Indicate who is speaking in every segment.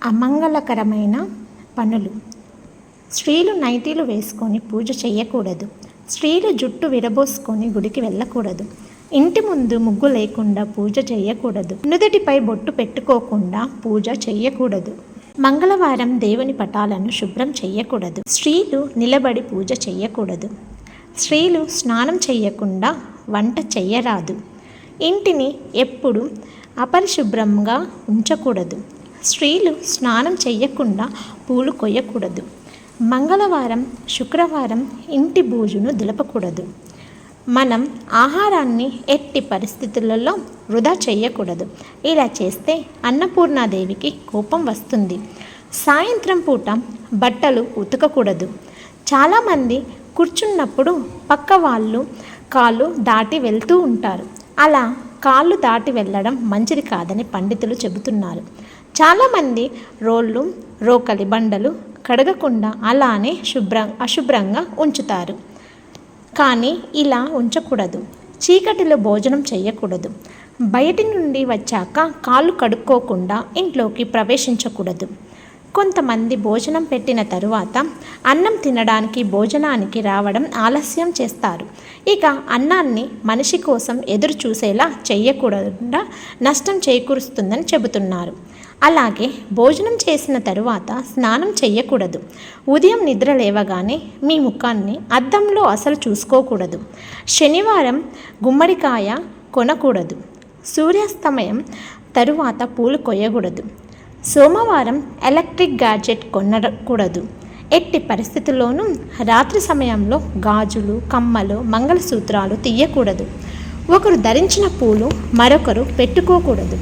Speaker 1: అమంగళకరమైన పనులు. స్త్రీలు నైటీలు వేసుకొని పూజ చేయకూడదు. స్త్రీలు జుట్టు విరబోసుకొని గుడికి వెళ్ళకూడదు. ఇంటి ముందు ముగ్గు లేకుండా పూజ చేయకూడదు. నుదుటిపై బొట్టు పెట్టుకోకుండా పూజ చేయకూడదు. మంగళవారం దేవుని పటాలను శుభ్రం చేయకూడదు. స్త్రీలు నిలబడి పూజ చేయకూడదు. స్త్రీలు స్నానం చేయకుండా వంట చెయ్యరాదు. ఇంటిని ఎప్పుడు అపరిశుభ్రంగా ఉంచకూడదు. స్త్రీలు స్నానం చేయకుండా పూలు కొయ్యకూడదు. మంగళవారం, శుక్రవారం ఇంటి బూజును దులపకూడదు. మనం ఆహారాన్ని ఎట్టి పరిస్థితులలో వృధా చేయకూడదు. ఇలా చేస్తే అన్నపూర్ణాదేవికి కోపం వస్తుంది. సాయంత్రం పూట బట్టలు ఉతకకూడదు. చాలామంది కూర్చున్నప్పుడు పక్క వాళ్ళు కాళ్ళు దాటి వెళ్తూ ఉంటారు. అలా కాళ్ళు దాటి వెళ్ళడం మంచిది కాదని పండితులు చెబుతున్నారు. చాలామంది రోకలి బండలు కడగకుండా అలానే అశుభ్రంగా ఉంచుతారు. కానీ ఇలా ఉంచకూడదు. చీకటిలో భోజనం చేయకూడదు. బయటి నుండి వచ్చాక కాళ్ళు కడుక్కోకుండా ఇంట్లోకి ప్రవేశించకూడదు. కొంతమంది భోజనం పెట్టిన తరువాత అన్నం తినడానికి భోజనానికి రావడం ఆలస్యం చేస్తారు. ఇక అన్నాన్ని మనిషి కోసం ఎదురు చూసేలా చేయకుండా నష్టం చేకూరుస్తుందని చెబుతున్నారు. అలాగే భోజనం చేసిన తరువాత స్నానం చేయకూడదు. ఉదయం నిద్ర లేవగానే మీ ముఖాన్ని అద్దంలో అసలు చూసుకోకూడదు. శనివారం గుమ్మడికాయ కొనకూడదు. సూర్యాస్తమయం తరువాత పూలు కొయ్యకూడదు. సోమవారం ఎలక్ట్రిక్ గ్యాడ్జెట్ కొనకూడదు. ఎట్టి పరిస్థితుల్లోనూ రాత్రి సమయంలో గాజులు, కమ్మలు, మంగళసూత్రాలు తీయకూడదు. ఒకరు ధరించిన పూలు మరొకరు పెట్టుకోకూడదు.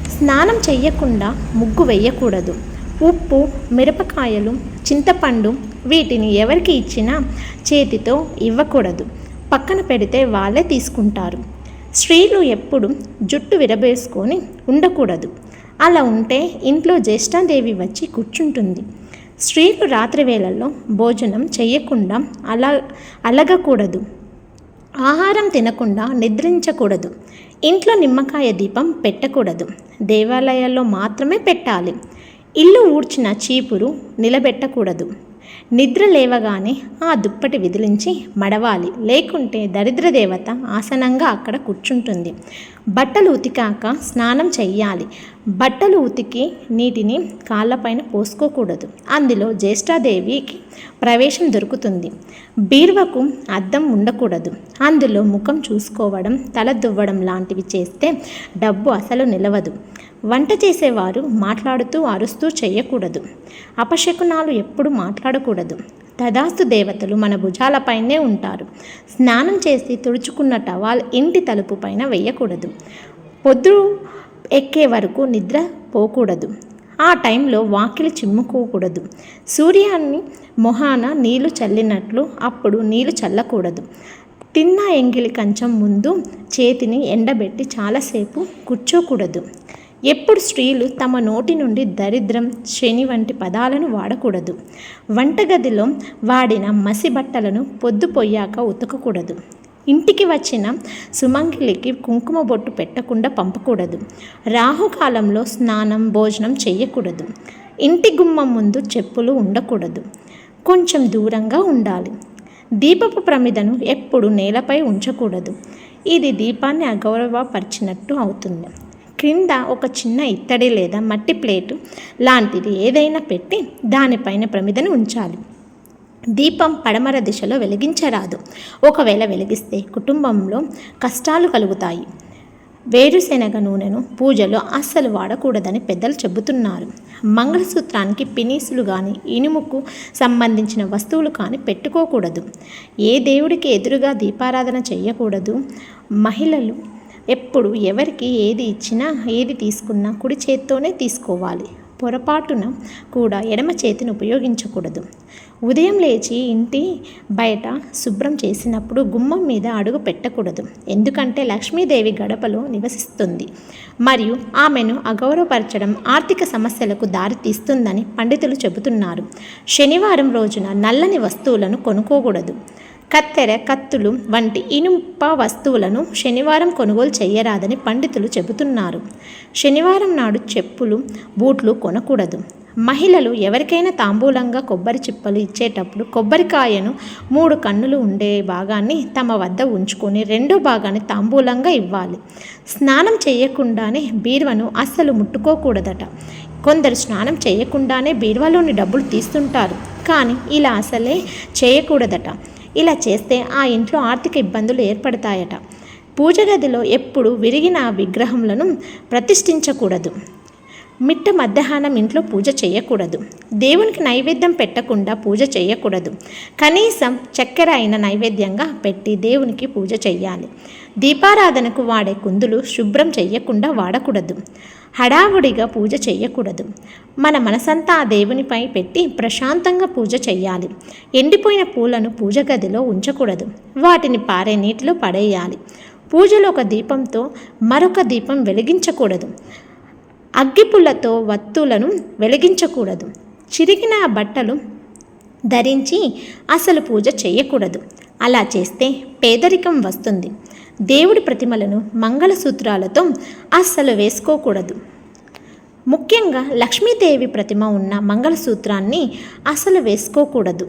Speaker 1: స్నానం చెయ్యకుండా ముగ్గు వేయకూడదు. ఉప్పు, మిరపకాయలు, చింతపండు వీటిని ఎవరికి ఇచ్చినా చేతితో ఇవ్వకూడదు. పక్కన పెడితే వాళ్ళే తీసుకుంటారు. స్త్రీలు ఎప్పుడు జుట్టు విరబేసుకొని ఉండకూడదు. అలా ఉంటే ఇంట్లో జ్యేష్ఠాదేవి వచ్చి కూర్చుంటుంది. స్త్రీలు రాత్రి వేళల్లో భోజనం చేయకుండా అలగకూడదు. ఆహారం తినకుండా నిద్రించకూడదు. ఇంట్లో నిమ్మకాయ దీపం పెట్టకూడదు. దేవాలయాల్లో మాత్రమే పెట్టాలి. ఇల్లు ఊడ్చిన చీపురు నిలబెట్టకూడదు. నిద్ర లేవగానే ఆ దుప్పటి విదిలించి మడవాలి. లేకుంటే దరిద్ర దేవత ఆసనంగా అక్కడ కూర్చుంటుంది. బట్టలు ఉతికాక స్నానం చెయ్యాలి. బట్టలు ఉతికి నీటిని కాళ్ళపైన పోసుకోకూడదు. అందులో జ్యేష్ఠాదేవికి ప్రవేశం దొరుకుతుంది. బీరువకు అద్దం ఉండకూడదు. అందులో ముఖం చూసుకోవడం, తల దువ్వడం లాంటివి చేస్తే డబ్బు అసలు నిలవదు. వంట చేసేవారు మాట్లాడుతూ అరుస్తూ చేయకూడదు. అపశకునాలు ఎప్పుడు మాట్లాడకూడదు. తదాస్తు దేవతలు మన భుజాలపైనే ఉంటారు. స్నానం చేసి తుడుచుకున్న టవాల్ ఇంటి తలుపు పైన వేయకూడదు. పొద్దు ఎక్కే వరకు నిద్ర పోకూడదు. ఆ టైంలో వాకిలి చిమ్ముకోకూడదు. సూర్యాన్ని మొహాన నీళ్లు చల్లినట్లు అప్పుడు నీళ్లు చల్లకూడదు. తిన్న ఎంగిలి కంచం ముందు చేతిని ఎండబెట్టి చాలాసేపు కూర్చోకూడదు. ఎప్పుడు స్త్రీలు తమ నోటి నుండి దరిద్రం, శని వంటి పదాలను వాడకూడదు. వంటగదిలో వాడిన మసి బట్టలను పొద్దుపోయాక ఉతకకూడదు. ఇంటికి వచ్చిన సుమంగిలికి కుంకుమ బొట్టు పెట్టకుండా పంపకూడదు. రాహుకాలంలో స్నానం, భోజనం చేయకూడదు. ఇంటి గుమ్మం ముందు చెప్పులు ఉండకూడదు. కొంచెం దూరంగా ఉండాలి. దీపపు ప్రమిదను ఎప్పుడు నేలపై ఉంచకూడదు. ఇది దీపాన్ని అగౌరవపరిచినట్టు అవుతుంది. క్రింద ఒక చిన్న ఇత్తడి లేదా మట్టి ప్లేటు లాంటిది ఏదైనా పెట్టి దానిపైన ప్రమిదను ఉంచాలి. దీపం పడమర దిశలో వెలిగించరాదు. ఒకవేళ వెలిగిస్తే కుటుంబంలో కష్టాలు కలుగుతాయి. వేరుశెనగ నూనెను పూజలో అస్సలు వాడకూడదని పెద్దలు చెబుతున్నారు. మంగళసూత్రానికి పినీసులు కానీ, ఇనుముకు సంబంధించిన వస్తువులు కానీ పెట్టుకోకూడదు. ఏ దేవుడికి ఎదురుగా దీపారాధన చేయకూడదు. మహిళలు ఎప్పుడు ఎవరికి ఏది ఇచ్చినా, ఏది తీసుకున్నా కుడి చేత్తోనే తీసుకోవాలి. పొరపాటున కూడా ఎడమ చేతిని ఉపయోగించకూడదు. ఉదయం లేచి ఇంటి బయట శుభ్రం చేసినప్పుడు గుమ్మం మీద అడుగు పెట్టకూడదు. ఎందుకంటే లక్ష్మీదేవి గడపలో నివసిస్తుంది మరియు ఆమెను అగౌరవపరచడం ఆర్థిక సమస్యలకు దారితీస్తుందని పండితులు చెబుతున్నారు. శనివారం రోజున నల్లని వస్తువులను కొనుక్కోకూడదు. కత్తెర, కత్తులు వంటి ఇనుప వస్తువులను శనివారం కొనుగోలు చేయరాదని పండితులు చెబుతున్నారు. శనివారం నాడు చెప్పులు, బూట్లు కొనకూడదు. మహిళలు ఎవరికైనా తాంబూలంగా కొబ్బరి చిప్పలు ఇచ్చేటప్పుడు కొబ్బరికాయను 3 కన్నులు ఉండే భాగాన్ని తమ వద్ద ఉంచుకొని 2 భాగాన్ని తాంబూలంగా ఇవ్వాలి. స్నానం చేయకుండానే బీరువను అస్సలు ముట్టుకోకూడదట. కొందరు స్నానం చేయకుండానే బీరువాలోని డబ్బులు తీస్తుంటారు. కానీ ఇలా అసలే చేయకూడదట. ఇలా చేస్తే ఆ ఇంట్లో ఆర్థిక ఇబ్బందులు ఏర్పడతాయట. పూజ గదిలో ఎప్పుడు విరిగిన విగ్రహములను ప్రతిష్ఠించకూడదు. మిట్ట మధ్యాహ్నం ఇంట్లో పూజ చేయకూడదు. దేవునికి నైవేద్యం పెట్టకుండా పూజ చేయకూడదు. కనీసం చక్కెర అయిన నైవేద్యంగా పెట్టి దేవునికి పూజ చేయాలి. దీపారాధనకు వాడే కుందులు శుభ్రం చేయకుండా వాడకూడదు. హడావుడిగా పూజ చేయకూడదు. మన మనసంతా ఆ దేవునిపై పెట్టి ప్రశాంతంగా పూజ చేయాలి. ఎండిపోయిన పూలను పూజ గదిలో ఉంచకూడదు. వాటిని పారే నీటిలో పడేయాలి. పూజలో ఒక దీపంతో మరొక దీపం వెలిగించకూడదు. అగ్గిపుల్లతో వత్తులను వెలిగించకూడదు. చిరిగిన బట్టలు ధరించి అసలు పూజ చేయకూడదు. అలా చేస్తే పేదరికం వస్తుంది. దేవుడి ప్రతిమలను మంగళసూత్రాలతో అస్సలు వేసుకోకూడదు. ముఖ్యంగా లక్ష్మీదేవి ప్రతిమ ఉన్న మంగళసూత్రాన్ని అసలు వేసుకోకూడదు.